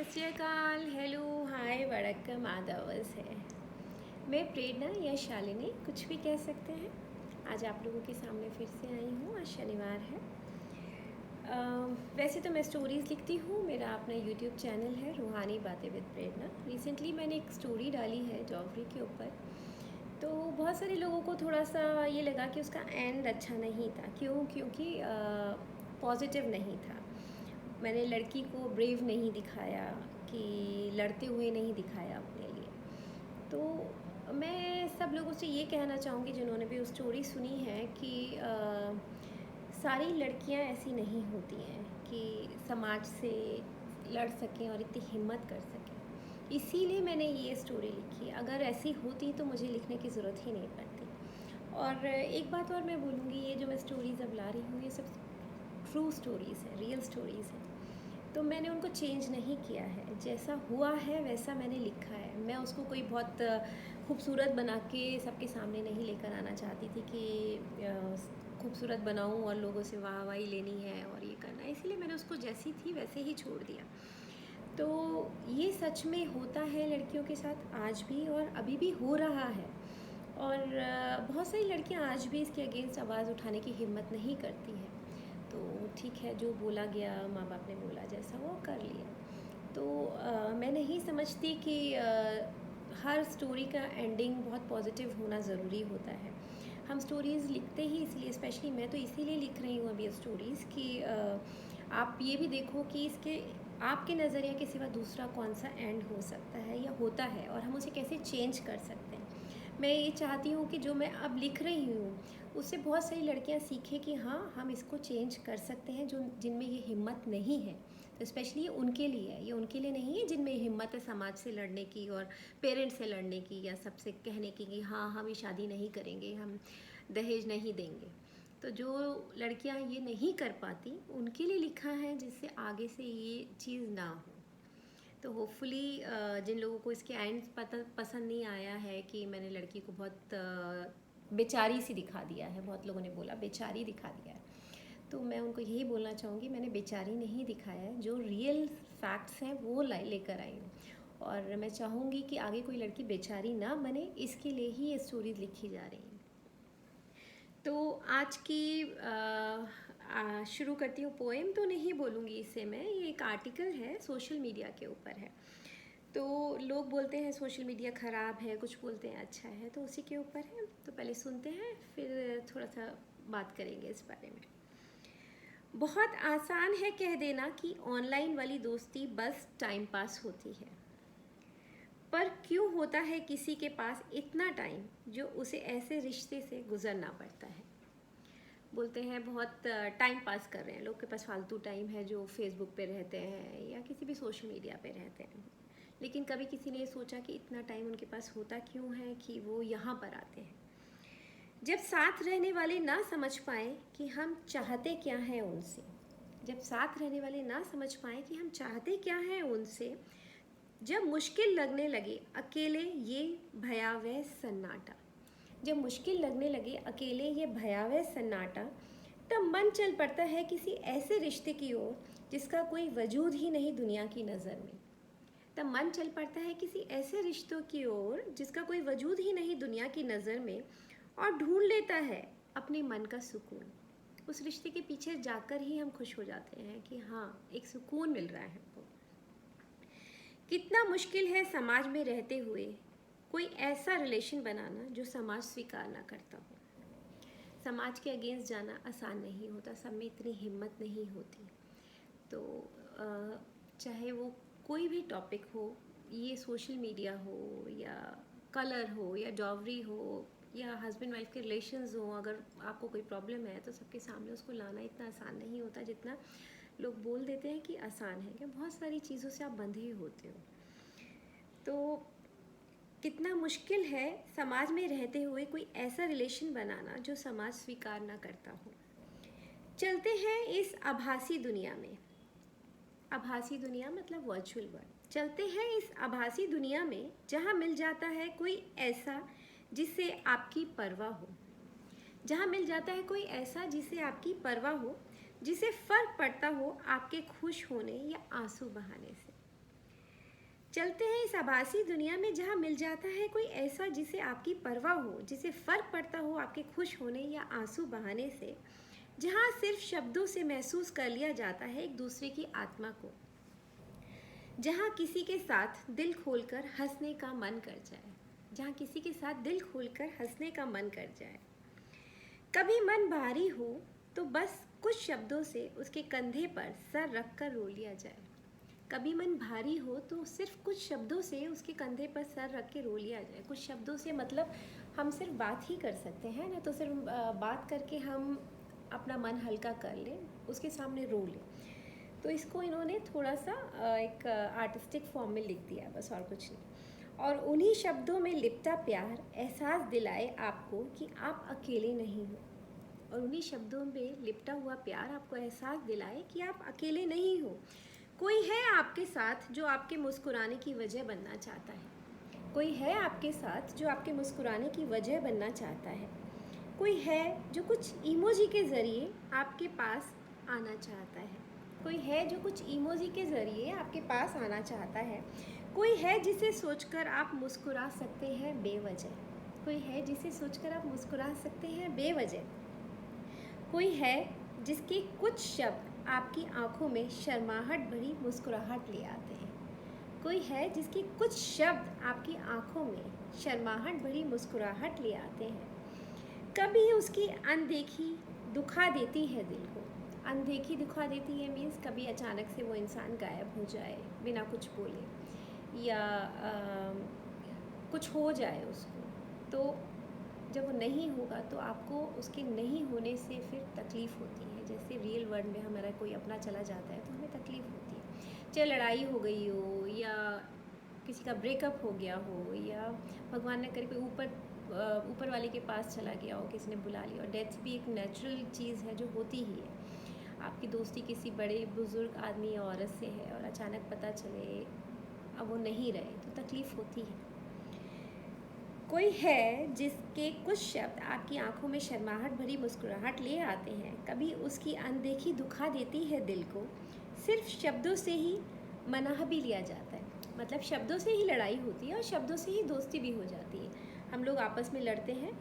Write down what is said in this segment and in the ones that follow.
श्री अकाल, हेलो, हाय, वड़क्कम, आदावर्स है। मैं प्रेरणा या शालिनी, कुछ भी कह सकते हैं। आज आप लोगों के सामने फिर से आई हूँ। आज शनिवार है। वैसे तो मैं स्टोरीज़ लिखती हूँ। मेरा अपना यूट्यूब चैनल है रूहानी बातें विद प्रेरणा। रिसेंटली मैंने एक स्टोरी डाली है जॉफरी के ऊपर। तो बहुत सारे लोगों को थोड़ा सा ये लगा कि उसका एंड अच्छा नहीं था। क्योंकि पॉजिटिव नहीं था। मैंने लड़की को ब्रेव नहीं दिखाया, कि लड़ते हुए नहीं दिखाया अपने लिए। तो मैं सब लोगों से ये कहना चाहूँगी जिन्होंने भी उस स्टोरी सुनी है कि सारी लड़कियां ऐसी नहीं होती हैं कि समाज से लड़ सकें और इतनी हिम्मत कर सकें। इसीलिए मैंने ये स्टोरी लिखी। अगर ऐसी होती तो मुझे लिखने की ज़रूरत ही नहीं पड़ती। और एक बात और मैं बोलूँगी, ये जो मैं स्टोरीज़ अब ला रही हूँ ये सब ट्रू स्टोरीज़ हैं, रियल स्टोरीज़ हैं। तो मैंने उनको चेंज नहीं किया है। जैसा हुआ है वैसा मैंने लिखा है। मैं उसको कोई बहुत खूबसूरत बना के सबके सामने नहीं लेकर आना चाहती थी कि खूबसूरत बनाऊं और लोगों से वाहवाही लेनी है और ये करना है। इसीलिए मैंने उसको जैसी थी वैसे ही छोड़ दिया। तो ये सच में होता है लड़कियों के साथ आज भी, और अभी भी हो रहा है। और बहुत सारी लड़कियां आज भी इसके अगेंस्ट आवाज़ उठाने की हिम्मत नहीं करती हैं। तो ठीक है, जो बोला गया, माँ बाप ने बोला जैसा वो कर लिया। तो मैं नहीं समझती कि हर स्टोरी का एंडिंग बहुत पॉजिटिव होना ज़रूरी होता है। हम स्टोरीज़ लिखते ही इसलिए, स्पेशली मैं तो इसीलिए लिख रही हूँ अभी ये स्टोरीज़ कि आप ये भी देखो कि इसके आपके नज़रिया के सिवा दूसरा कौन सा एंड हो सकता है या होता है, और हम उसे कैसे चेंज कर सकते हैं। मैं ये चाहती हूँ कि जो मैं अब लिख रही हूँ उससे बहुत सारी लड़कियाँ सीखें कि हाँ, हम इसको चेंज कर सकते हैं, जो जिनमें ये हिम्मत नहीं है। तो स्पेशली ये उनके लिए है, ये उनके लिए नहीं है जिनमें हिम्मत है समाज से लड़ने की और पेरेंट्स से लड़ने की, या सबसे कहने की कि हाँ, हम ये शादी नहीं करेंगे, हम दहेज नहीं देंगे। तो जो लड़कियां ये नहीं कर पाती उनके लिए लिखा है, जिससे आगे से ये चीज़ ना हो। तो होपफुली जिन लोगों को इसके एंड पसंद नहीं आया है कि मैंने लड़की को बहुत बेचारी सी दिखा दिया है, बहुत लोगों ने बोला बेचारी दिखा दिया है, तो मैं उनको यही बोलना चाहूँगी, मैंने बेचारी नहीं दिखाया है। जो रियल फैक्ट्स हैं वो लेकर आई हूँ। और मैं चाहूँगी कि आगे कोई लड़की बेचारी ना बने, इसके लिए ही ये स्टोरीज लिखी जा रही हैं। तो आज की शुरू करती हूँ। पोएम तो नहीं बोलूँगी इसे मैं, ये एक आर्टिकल है, सोशल मीडिया के ऊपर है। तो लोग बोलते हैं सोशल मीडिया ख़राब है, कुछ बोलते हैं अच्छा है, तो उसी के ऊपर है। तो पहले सुनते हैं, फिर थोड़ा सा बात करेंगे इस बारे में। बहुत आसान है कह देना कि ऑनलाइन वाली दोस्ती बस टाइम पास होती है, पर क्यों होता है किसी के पास इतना टाइम जो उसे ऐसे रिश्ते से गुजरना पड़ता है। बोलते हैं बहुत टाइम पास कर रहे हैं, लोग के पास फालतू टाइम है जो फेसबुक पे रहते हैं या किसी भी सोशल मीडिया पे रहते हैं। लेकिन कभी किसी ने सोचा कि इतना टाइम उनके पास होता क्यों है कि वो यहाँ पर आते हैं। जब साथ रहने वाले ना समझ पाएँ कि हम चाहते क्या हैं उनसे, जब साथ रहने वाले ना समझ पाएँ कि हम चाहते क्या हैं उनसे, जब मुश्किल लगने लगे अकेले ये भयावह सन्नाटा, जब मुश्किल लगने लगे अकेले ये भयावह सन्नाटा, तब मन चल पड़ता है किसी ऐसे रिश्ते की ओर जिसका कोई वजूद ही नहीं दुनिया की नज़र में। तब मन चल पड़ता है किसी ऐसे रिश्तों की ओर जिसका कोई वजूद ही नहीं दुनिया की नज़र में, और ढूंढ लेता है अपने मन का सुकून। उस रिश्ते के पीछे जाकर ही हम खुश हो जाते हैं कि हाँ, एक सुकून मिल रहा है हमको। कितना मुश्किल है समाज में रहते हुए कोई ऐसा रिलेशन बनाना जो समाज स्वीकार ना करता हो। समाज के अगेंस्ट जाना आसान नहीं होता, सब में इतनी हिम्मत नहीं होती। तो चाहे वो कोई भी टॉपिक हो, ये सोशल मीडिया हो या कलर हो या डॉवरी हो या हस्बैंड वाइफ के रिलेशंस हो, अगर आपको कोई प्रॉब्लम है तो सबके सामने उसको लाना इतना आसान नहीं होता जितना लोग बोल देते हैं कि आसान है। क्या बहुत सारी चीज़ों से आप बंधे होते हो। तो कितना मुश्किल है समाज में रहते हुए कोई ऐसा रिलेशन बनाना जो समाज स्वीकार ना करता हो। चलते हैं इस आभासी दुनिया में, आभासी दुनिया मतलब वर्चुअल वर्ल्ड। चलते हैं इस आभासी दुनिया में जहाँ मिल जाता है कोई ऐसा जिससे आपकी परवाह हो, जहाँ मिल जाता है कोई ऐसा जिसे आपकी परवाह हो, जिसे फ़र्क पड़ता हो आपके खुश होने या आंसू बहाने से। चलते हैं इस आभासी दुनिया में जहाँ मिल जाता है कोई ऐसा जिसे आपकी परवाह हो, जिसे फ़र्क पड़ता हो आपके खुश होने या आंसू बहाने से, जहाँ सिर्फ शब्दों से महसूस कर लिया जाता है एक दूसरे की आत्मा को, जहाँ किसी के साथ दिल खोलकर हंसने का मन कर जाए, जहाँ किसी के साथ दिल खोलकर हंसने का मन कर जाए। कभी मन भारी हो तो बस कुछ शब्दों से उसके कंधे पर सर रख कर रो लिया जाए। कभी मन भारी हो तो सिर्फ कुछ शब्दों से उसके कंधे पर सर रख के रो लिया जाए। कुछ शब्दों से मतलब हम सिर्फ बात ही कर सकते हैं ना, तो सिर्फ बात करके हम अपना मन हल्का कर लें, उसके सामने रो लें। तो इसको इन्होंने थोड़ा सा एक आर्टिस्टिक फॉर्म में लिख दिया है, बस और कुछ नहीं। और उन्हीं शब्दों में लिपटा प्यार एहसास दिलाए आपको कि आप अकेले नहीं हो। और उन्हीं शब्दों में लिपटा हुआ प्यार आपको एहसास दिलाए कि आप अकेले नहीं हो। कोई है आपके साथ जो आपके मुस्कुराने की वजह बनना चाहता है। कोई है आपके साथ जो आपके मुस्कुराने की वजह बनना चाहता है। कोई है जो कुछ इमोजी के ज़रिए आपके पास आना चाहता है। कोई है जो कुछ इमोजी के ज़रिए आपके पास आना चाहता है। कोई है जिसे सोचकर आप मुस्कुरा सकते हैं बेवजह। कोई है जिसे सोचकर आप मुस्कुरा सकते हैं बेवजह। कोई है जिसके कुछ शब्द आपकी आंखों में शर्माहट भरी मुस्कुराहट ले आते हैं। कोई है जिसके कुछ शब्द आपकी आंखों में शर्माहट भरी मुस्कुराहट ले आते हैं। कभी उसकी अनदेखी दुखा देती है दिल को। अनदेखी दुखा देती है मीन्स कभी अचानक से वो इंसान गायब हो जाए बिना कुछ बोले, या कुछ हो जाए उसको, तो जब वो नहीं होगा तो आपको उसके नहीं होने से फिर तकलीफ़ होती है। जैसे रियल वर्ल्ड में हमारा कोई अपना चला जाता है तो हमें तकलीफ़ होती है, चाहे लड़ाई हो गई हो या किसी का ब्रेकअप हो गया हो, या भगवान ने करे कोई ऊपर वाले के पास चला गया हो, किसी ने बुला लिया। और डेथ भी एक नेचुरल चीज़ है जो होती ही है। आपकी दोस्ती किसी बड़े बुज़ुर्ग आदमी या औरत से है और अचानक पता चले अब वो नहीं रहे तो तकलीफ़ होती है। कोई है जिसके कुछ शब्द आपकी आंखों में शर्माहट भरी मुस्कुराहट ले आते हैं। कभी उसकी अनदेखी दुखा देती है दिल को। सिर्फ शब्दों से ही मनाह भी लिया जाता है, मतलब शब्दों से ही लड़ाई होती है और शब्दों से ही दोस्ती भी हो जाती है। हम लोग आपस में लड़ते हैं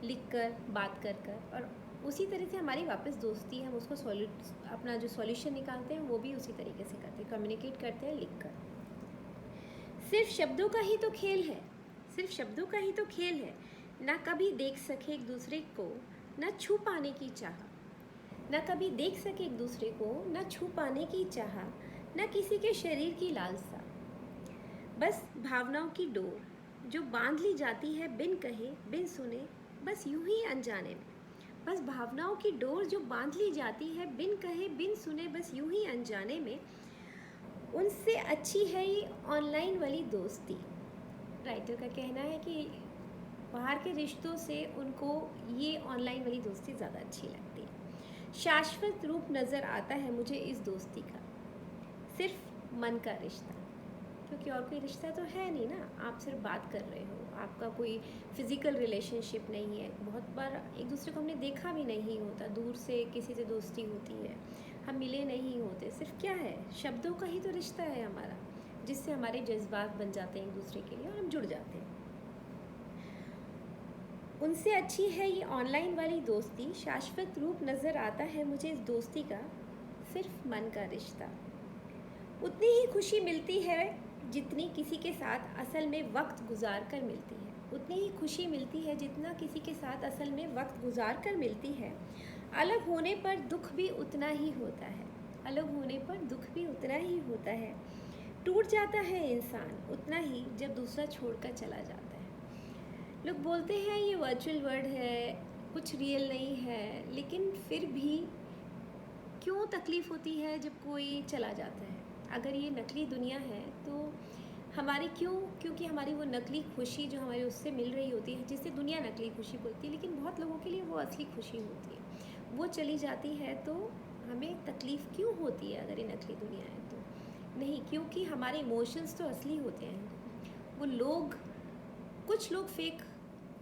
लिख कर, बात कर कर, और उसी तरह से हमारी वापस दोस्ती है। हम उसको अपना जो सॉल्यूशन निकालते हैं वो भी उसी तरीके से करते हैं, कम्युनिकेट करते हैं लिख कर। सिर्फ शब्दों का ही तो खेल है, सिर्फ शब्दों का ही तो खेल है। ना कभी देख सके एक दूसरे को, ना छू पाने की चाह। ना कभी देख सके एक दूसरे को, ना छू पाने की चाह, ना किसी के शरीर की लालसा। बस भावनाओं की डोर जो बांध ली जाती है बिन कहे बिन सुने, बस यूं ही अनजाने में। बस भावनाओं की डोर जो बांध ली जाती है बिन कहे बिन सुने, बस यूं ही अनजाने में। उनसे अच्छी है ये ऑनलाइन वाली दोस्ती। राइटर का कहना है कि बाहर के रिश्तों से उनको ये ऑनलाइन वाली दोस्ती ज़्यादा अच्छी लगती है। शाश्वत रूप नज़र आता है मुझे इस दोस्ती का, सिर्फ मन का रिश्ता, क्योंकि और कोई रिश्ता तो है नहीं ना। आप सिर्फ बात कर रहे हो, आपका कोई फिज़िकल रिलेशनशिप नहीं है। बहुत बार एक दूसरे को हमने देखा भी नहीं होता, दूर से किसी से दोस्ती होती है, हम मिले नहीं होते। सिर्फ क्या है, शब्दों का ही तो रिश्ता है हमारा, जिससे हमारे जज्बात बन जाते हैं एक दूसरे के लिए और हम जुड़ जाते हैं। उनसे अच्छी है ये ऑनलाइन वाली दोस्ती, शाश्वत रूप नज़र आता है मुझे इस दोस्ती का, सिर्फ मन का रिश्ता। उतनी ही खुशी मिलती है जितनी किसी के साथ असल में वक्त गुजार कर मिलती है। उतनी ही खुशी मिलती है जितना किसी के साथ असल में वक्त गुजार कर मिलती है। अलग होने पर दुख भी उतना ही होता है, अलग होने पर दुख भी उतना ही होता है। टूट जाता है इंसान उतना ही जब दूसरा छोड़कर चला जाता है। लोग बोलते हैं ये वर्चुअल वर्ल्ड है, कुछ रियल नहीं है, लेकिन फिर भी क्यों तकलीफ़ होती है जब कोई चला जाता है। अगर ये नकली दुनिया है तो हमारी क्योंकि हमारी वो नकली खुशी जो हमारी उससे मिल रही होती है, जिससे दुनिया नकली खुशी बोलती है, लेकिन बहुत लोगों के लिए वो असली खुशी होती है, वो चली जाती है। तो हमें तकलीफ़ क्यों होती है अगर ये नकली दुनिया है तो? नहीं, क्योंकि हमारे इमोशंस तो असली होते हैं। वो लोग, कुछ लोग फेक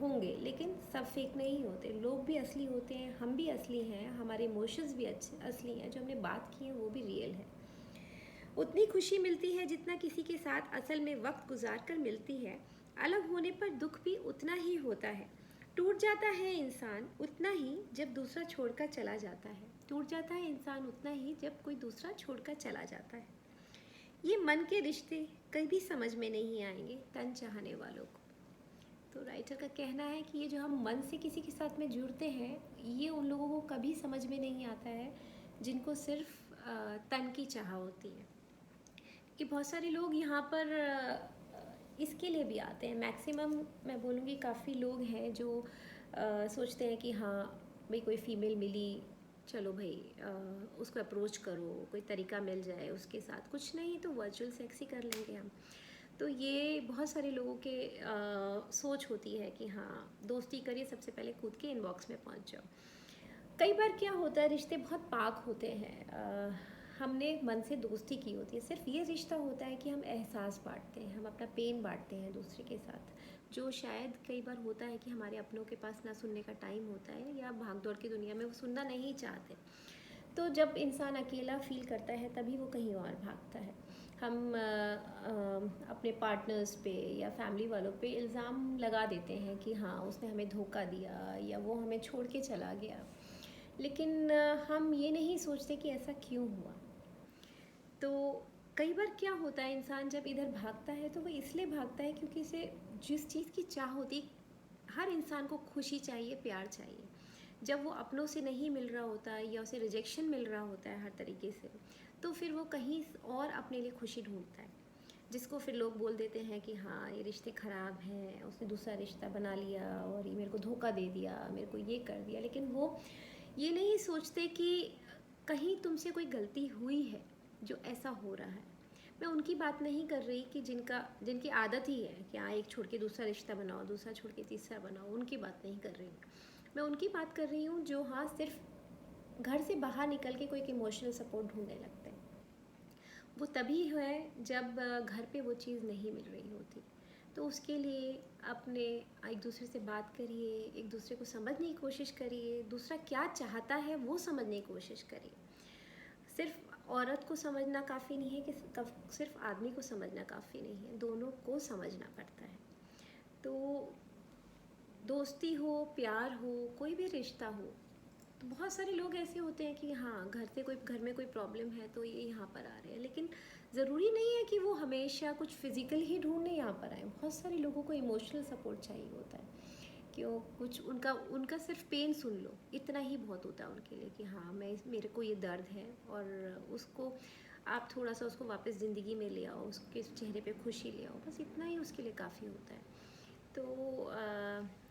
होंगे लेकिन सब फेक नहीं होते, लोग भी असली होते हैं, हम भी असली हैं, हमारे इमोशंस भी असली हैं, जो हमने बात की है वो भी रियल है। उतनी खुशी मिलती है जितना किसी के साथ असल में वक्त गुजार कर मिलती है। अलग होने पर दुख भी उतना ही होता है। टूट जाता है इंसान उतना ही जब दूसरा छोड़कर चला जाता है। टूट जाता है इंसान उतना ही जब कोई दूसरा छोड़कर चला जाता है। ये मन के रिश्ते कभी समझ में नहीं आएंगे तन चाहने वालों को। तो राइटर का कहना है कि ये जो हम मन से किसी के साथ में जुड़ते हैं, ये उन लोगों को कभी समझ में नहीं आता है जिनको सिर्फ तन की चाह होती है। कि बहुत सारे लोग यहाँ पर इसके लिए भी आते हैं। मैक्सिमम मैं बोलूँगी काफ़ी लोग हैं जो सोचते हैं कि हाँ भाई कोई फ़ीमेल मिली, चलो भाई उसको अप्रोच करो, कोई तरीका मिल जाए उसके साथ, कुछ नहीं तो वर्चुअल सेक्स ही कर लेंगे हम। तो ये बहुत सारे लोगों के सोच होती है कि हाँ दोस्ती करिए, सबसे पहले खुद के इनबॉक्स में पहुँच जाओ। कई बार क्या होता है, रिश्ते बहुत पाक होते हैं, हमने मन से दोस्ती की होती है, सिर्फ ये रिश्ता होता है कि हम एहसास बांटते हैं, हम अपना पेन बांटते हैं दूसरे के साथ, जो शायद कई बार होता है कि हमारे अपनों के पास ना सुनने का टाइम होता है या भागदौड़ की दुनिया में वो सुनना नहीं चाहते। तो जब इंसान अकेला फील करता है तभी वो कहीं और भागता है। हम अपने पार्टनर्स पे या फैमिली वालों पे इल्ज़ाम लगा देते हैं कि हाँ उसने हमें धोखा दिया या वो हमें छोड़ के चला गया, लेकिन हम ये नहीं सोचते कि ऐसा क्यों हुआ। तो कई बार क्या होता है, इंसान जब इधर भागता है तो वो इसलिए भागता है क्योंकि इसे जिस चीज़ की चाह होती, हर इंसान को खुशी चाहिए, प्यार चाहिए। जब वो अपनों से नहीं मिल रहा होता है या उसे रिजेक्शन मिल रहा होता है हर तरीके से, तो फिर वो कहीं और अपने लिए खुशी ढूंढता है, जिसको फिर लोग बोल देते हैं कि हाँ ये रिश्ते ख़राब हैं, उसने दूसरा रिश्ता बना लिया और ये मेरे को धोखा दे दिया, मेरे को ये कर दिया। लेकिन वो ये नहीं सोचते कि कहीं तुमसे कोई गलती हुई है जो ऐसा हो रहा है। मैं उनकी बात नहीं कर रही कि जिनकी आदत ही है कि हाँ एक छोड़ के दूसरा रिश्ता बनाओ, दूसरा छोड़ के तीसरा बनाओ, उनकी बात नहीं कर रही हूँ। मैं उनकी बात कर रही हूँ जो हाँ सिर्फ घर से बाहर निकल के कोई इमोशनल सपोर्ट ढूंढने लगते हैं। वो तभी है जब घर पे वो चीज़ नहीं मिल रही होती। तो उसके लिए अपने एक दूसरे से बात करिए, एक दूसरे को समझने की कोशिश करिए, दूसरा क्या चाहता है वो समझने की कोशिश करिए। सिर्फ औरत को समझना काफ़ी नहीं है कि सिर्फ आदमी को समझना काफ़ी नहीं है, दोनों को समझना पड़ता है। तो दोस्ती हो, प्यार हो, कोई भी रिश्ता हो, तो बहुत सारे लोग ऐसे होते हैं कि हाँ घर में कोई प्रॉब्लम है तो ये यहाँ पर आ रहे हैं, लेकिन ज़रूरी नहीं है कि वो हमेशा कुछ फिज़िकल ही ढूंढने यहाँ पर आए। बहुत सारे लोगों को इमोशनल सपोर्ट चाहिए होता है, क्यों कुछ उनका सिर्फ पेन सुन लो, इतना ही बहुत होता है उनके लिए कि हाँ मेरे को ये दर्द है, और उसको आप थोड़ा सा उसको वापस ज़िंदगी में ले आओ, उसके चेहरे पे खुशी ले आओ, बस इतना ही उसके लिए काफ़ी होता है। तो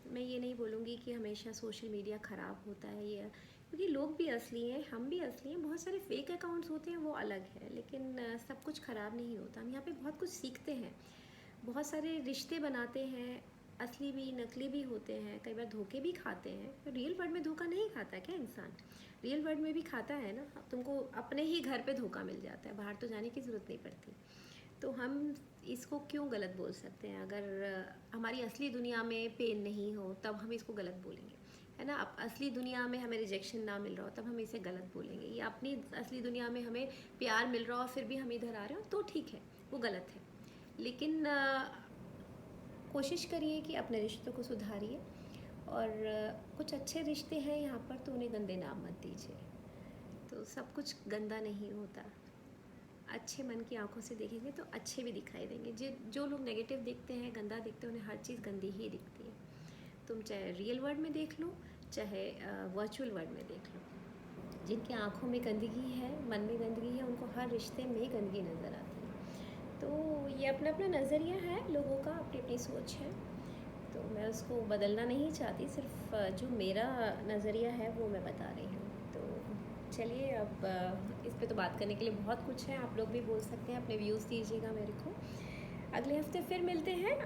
मैं ये नहीं बोलूँगी कि हमेशा सोशल मीडिया ख़राब होता है, या क्योंकि लोग भी असली हैं, हम भी असली हैं, बहुत सारे फेक अकाउंट्स होते हैं वो अलग है, लेकिन सब कुछ ख़राब नहीं होता। हम यहाँ पे बहुत कुछ सीखते हैं, बहुत सारे रिश्ते बनाते हैं, असली भी नकली भी होते हैं, कई बार धोखे भी खाते हैं। तो रियल वर्ल्ड में धोखा नहीं खाता क्या इंसान? रियल वर्ल्ड में भी खाता है ना, तुमको अपने ही घर पे धोखा मिल जाता है, बाहर तो जाने की ज़रूरत नहीं पड़ती। तो हम इसको क्यों गलत बोल सकते हैं? अगर हमारी असली दुनिया में पेन नहीं हो तब हम इसको गलत बोलेंगे, है ना। अब असली दुनिया में हमें रिजेक्शन ना मिल रहा हो तब हम इसे गलत बोलेंगे, या अपनी असली दुनिया में हमें प्यार मिल रहा हो फिर भी हम इधर आ रहे हो तो ठीक है, वो गलत है। लेकिन कोशिश करिए कि अपने रिश्तों को सुधारिए, और कुछ अच्छे रिश्ते हैं यहाँ पर तो उन्हें गंदे नाम मत दीजिए। तो सब कुछ गंदा नहीं होता, अच्छे मन की आंखों से देखेंगे तो अच्छे भी दिखाई देंगे। जो लोग नेगेटिव देखते हैं, गंदा देखते हैं, उन्हें हर चीज़ गंदी ही दिखती है। तुम चाहे रियल वर्ल्ड में देख लो, चाहे वर्चुअल वर्ल्ड में देख लो, जिनकी आंखों में गंदगी है, मन में गंदगी है, उनको हर रिश्ते में गंदगी नज़र आती है। तो ये अपना अपना नज़रिया है लोगों का, अपनी अपनी सोच है, तो मैं उसको बदलना नहीं चाहती, सिर्फ जो मेरा नज़रिया है वो मैं बता रही हूँ। तो चलिए, अब इस पे तो बात करने के लिए बहुत कुछ है, आप लोग भी बोल सकते हैं, अपने व्यूज़ दीजिएगा मेरे को। अगले हफ्ते फिर मिलते हैं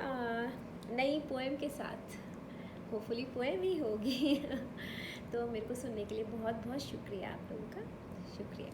नई पोएम के साथ, होपफुली पोएम ही होगी। तो मेरे को सुनने के लिए बहुत बहुत शुक्रिया, आप लोगों का शुक्रिया।